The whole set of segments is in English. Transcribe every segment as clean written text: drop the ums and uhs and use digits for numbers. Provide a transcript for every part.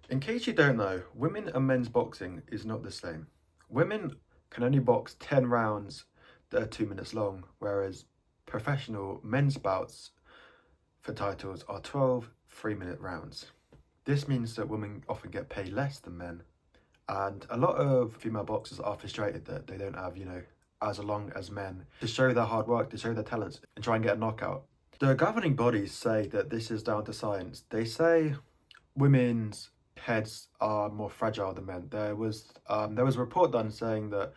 In case you don't know, women and men's boxing is not the same. Women can only box 10 rounds that are 2 minutes long, whereas professional men's bouts for titles are 12 3-minute rounds. This means that women often get paid less than men, and a lot of female boxers are frustrated that they don't have, as long as men to show their hard work, to show their talents, and try and get a knockout. The governing bodies say that this is down to science. They say women's heads are more fragile than men. There was a report done saying that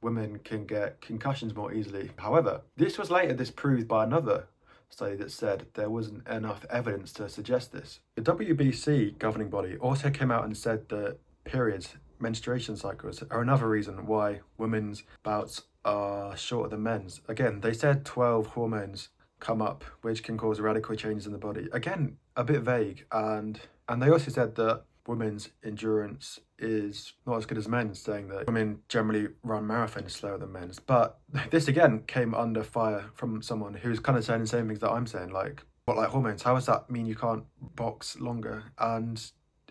women can get concussions more easily. However, this was later disproved by another study that said there wasn't enough evidence to suggest this. The WBC governing body also came out and said that periods, menstruation cycles, are another reason why women's bouts are shorter than men's. Again, they said 12 hormones come up, which can cause radical changes in the body. Again, a bit vague, and they also said that women's endurance is not as good as men's, saying that women generally run marathons slower than men's. But this again came under fire from someone who's kind of saying the same things that I'm saying, like, what, like hormones? How does that mean you can't box longer? And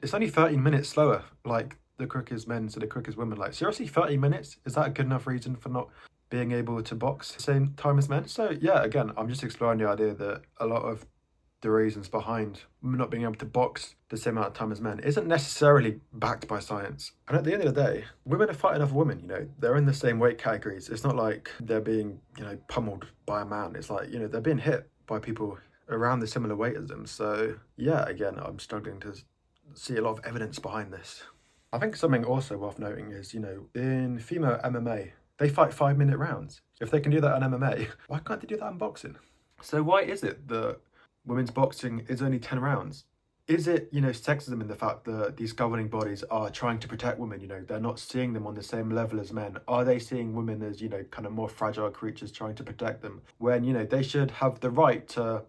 it's only 13 minutes slower, like the quickest men to the quickest women. Like, seriously, 30 minutes? Is that a good enough reason for not being able to box the same time as men? So yeah, again, I'm just exploring the idea that a lot of the reasons behind women not being able to box the same amount of time as men isn't necessarily backed by science. And at the end of the day, women are fighting other women, they're in the same weight categories. It's not like they're being, pummeled by a man. It's like, they're being hit by people around the similar weight as them. So yeah, again, I'm struggling to see a lot of evidence behind this. I think something also worth noting is, in female MMA, they fight 5-minute rounds. If they can do that in MMA, why can't they do that in boxing? So why is it that women's boxing is only 10 rounds? Is it, sexism in the fact that these governing bodies are trying to protect women? They're not seeing them on the same level as men. Are they seeing women as, kind of more fragile creatures trying to protect them when, they should have the right to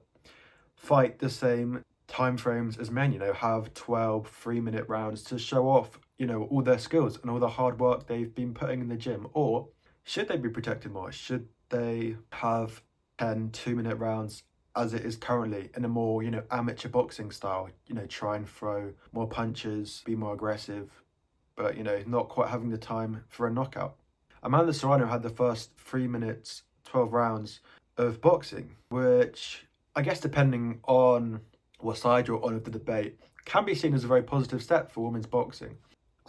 fight the same time frames as men, have 12 3-minute rounds to show off, all their skills and all the hard work they've been putting in the gym? Or should they be protected more? Should they have 10 2-minute rounds as it is currently in a more, amateur boxing style, try and throw more punches, be more aggressive, but, not quite having the time for a knockout? Amanda Serrano had the first 3 minutes, 12 rounds of boxing, which I guess depending on what side you're on of the debate, can be seen as a very positive step for women's boxing.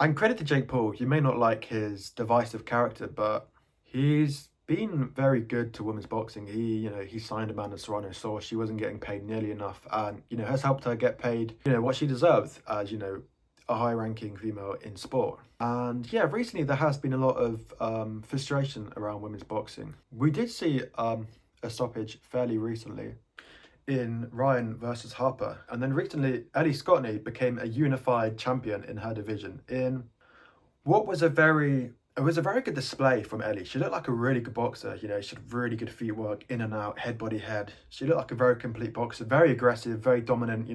And credit to Jake Paul, you may not like his divisive character, but he's been very good to women's boxing. He signed Amanda Serrano, saw she wasn't getting paid nearly enough, and has helped her get paid what she deserves as a high-ranking female in sport. And yeah, recently there has been a lot of frustration around women's boxing. We did see a stoppage fairly recently in Ryan versus Harper, and then recently Ellie Scottney became a unified champion in her division in what was a very good display from Ellie. She looked like a really good boxer. She had really good feet work, in and out, head, body, head. She looked like a very complete boxer, very aggressive, very dominant,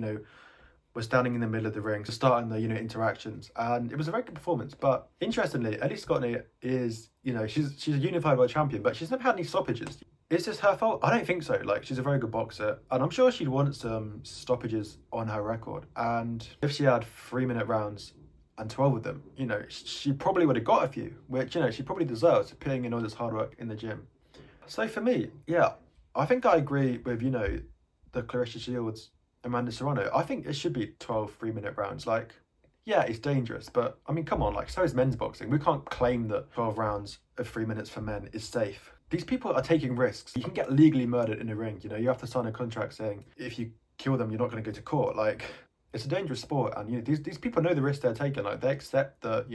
was standing in the middle of the ring, starting the, interactions. And it was a very good performance. But interestingly, Ellie Scottney is, she's a unified world champion, but she's never had any stoppages. Is this her fault? I don't think so. Like, she's a very good boxer, and I'm sure she'd want some stoppages on her record. And if she had 3-minute rounds and 12 of them, she probably would have got a few, which, she probably deserves, putting in all this hard work in the gym. So for me, yeah, I think I agree with, the Clarissa Shields, Amanda Serrano. I think it should be 12 3-minute rounds. Like, yeah, it's dangerous, but I mean, come on, like, so is men's boxing. We can't claim that 12 rounds of 3 minutes for men is safe. These people are taking risks. You can get legally murdered in a ring. You have to sign a contract saying if you kill them, you're not going to go to court. Like, it's a dangerous sport, and these people know the risk they're taking. Like, they accept that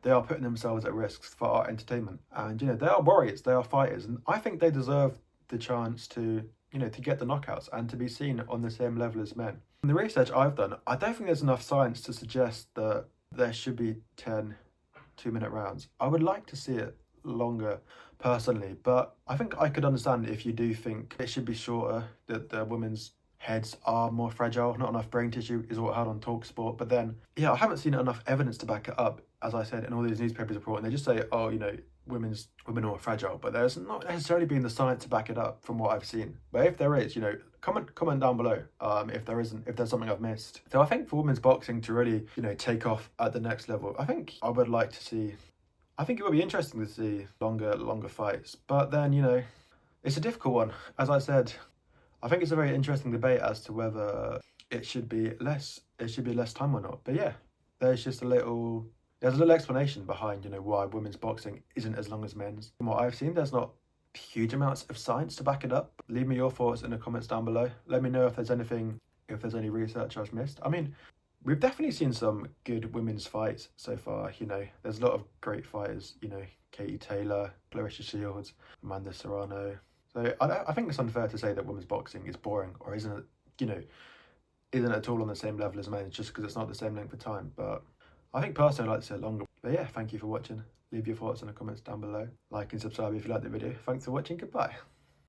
they are putting themselves at risk for our entertainment, and they are warriors, they are fighters, and I think they deserve the chance to to get the knockouts and to be seen on the same level as men. In the research I've done, I don't think there's enough science to suggest that there should be 10 2-minute rounds. I would like to see it longer personally, but I think I could understand if you do think it should be shorter, that the women's heads are more fragile, not enough brain tissue is what I heard on TalkSport. But then, yeah, I haven't seen enough evidence to back it up, as I said, in all these newspapers reporting. They just say, oh, you know, women are more fragile, but there's not necessarily been the science to back it up from what I've seen. But if there is, you know, comment down below if there isn't, if there's something I've missed. So I think for women's boxing to really, you know, take off at the next level, I think I would like to see. I think it would be interesting to see longer fights. But then, you know, it's a difficult one. As I said, I think it's a very interesting debate as to whether it should be less time or not. But yeah, there's a little explanation behind, you know, why women's boxing isn't as long as men's. From what I've seen, there's not huge amounts of science to back it up. Leave me your thoughts in the comments down below. Let me know if there's any research I've missed. I mean, we've definitely seen some good women's fights so far. You know, there's a lot of great fighters, you know, Katie Taylor, Clarissa Shields, Amanda Serrano. So I think it's unfair to say that women's boxing is boring or isn't at all on the same level as men's just because it's not the same length of time. But I think personally I'd like to see it longer. But yeah, thank you for watching. Leave your thoughts in the comments down below. Like and subscribe if you liked the video. Thanks for watching. Goodbye.